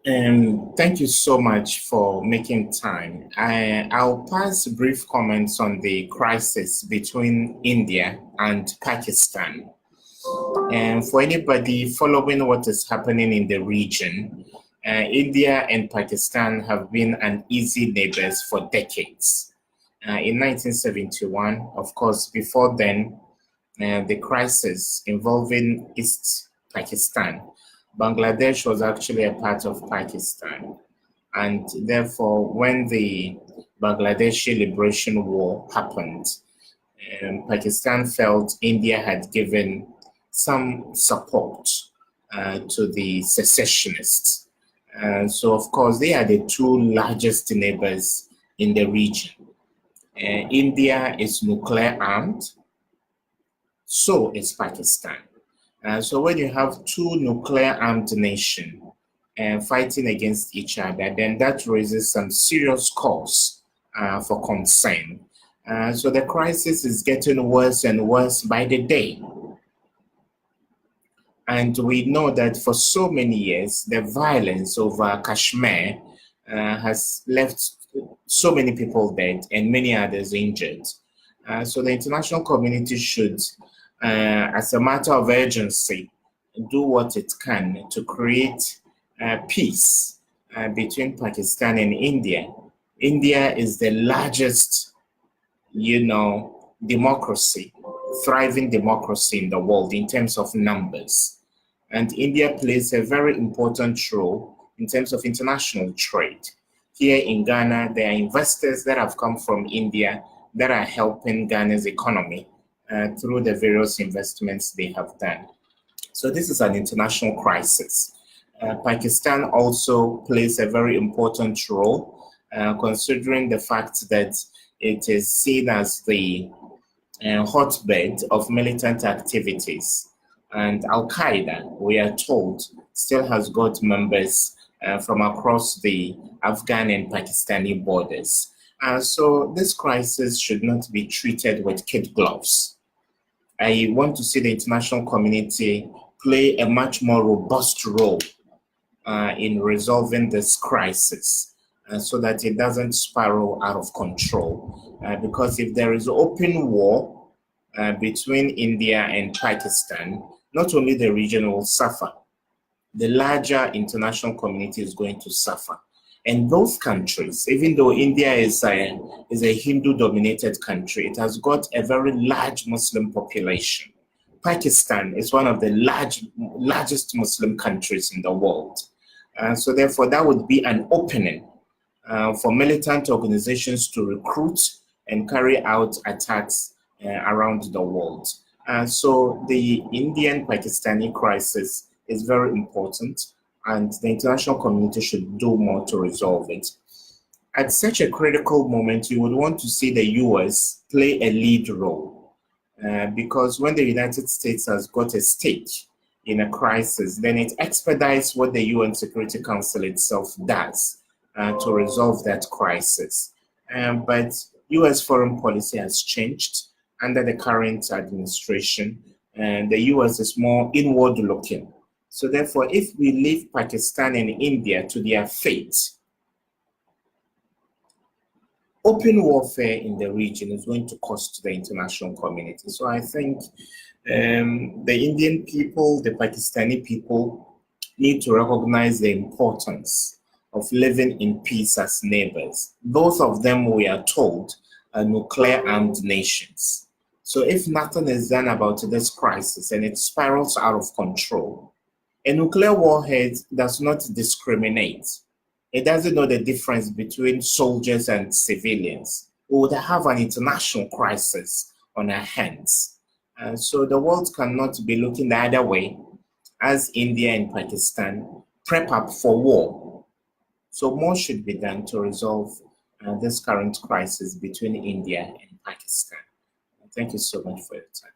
Thank you so much for making time. I'll pass brief comments on the crisis between India and Pakistan. And for anybody following what is happening in the region, India and Pakistan have been uneasy neighbors for decades. In 1971, of course, before then, the crisis involving East Pakistan, Bangladesh was actually a part of Pakistan. And therefore, when the Bangladeshi Liberation War happened, Pakistan felt India had given some support to the secessionists. So, of course, they are the two largest neighbors in the region. India is nuclear armed, so is Pakistan. So when you have two nuclear armed nations fighting against each other, then that raises some serious cause for concern. So the crisis is getting worse and worse by the day. And we know that for so many years, the violence over Kashmir has left so many people dead and many others injured. So the international community should, as a matter of urgency, do what it can to create peace between Pakistan and India. India is the largest, democracy, thriving democracy in the world in terms of numbers. And India plays a very important role in terms of international trade. Here in Ghana, there are investors that have come from India that are helping Ghana's economy through the various investments they have done. So this is an international crisis. Pakistan also plays a very important role, considering the fact that it is seen as the hotbed of militant activities. And Al-Qaeda, we are told, still has got members from across the Afghan and Pakistani borders. So this crisis should not be treated with kid gloves. I want to see the international community play a much more robust role in resolving this crisis so that it doesn't spiral out of control. Because if there is open war between India and Pakistan, not only the region will suffer, the larger international community is going to suffer. And both countries, even though India is a Hindu-dominated country, it has got a very large Muslim population. Pakistan is one of the largest Muslim countries in the world. So therefore, that would be an opening for militant organizations to recruit and carry out attacks around the world. So the Indian-Pakistani crisis is very important, and the international community should do more to resolve it. At such a critical moment, you would want to see the US play a lead role, because when the United States has got a stake in a crisis, then it expedites what the UN Security Council itself does to resolve that crisis. But US foreign policy has changed under the current administration, and the US is more inward looking. So therefore, if we leave Pakistan and India to their fate, open warfare in the region is going to cost the international community. So I think the Indian people, the Pakistani people need to recognize the importance of living in peace as neighbors. Both of them, we are told, are nuclear-armed nations. So if nothing is done about this crisis and it spirals out of control, a nuclear warhead does not discriminate. It doesn't know the difference between soldiers and civilians. We would have an international crisis on our hands. So the world cannot be looking the other way as India and Pakistan prep up for war. So more should be done to resolve this current crisis between India and Pakistan. Thank you so much for your time.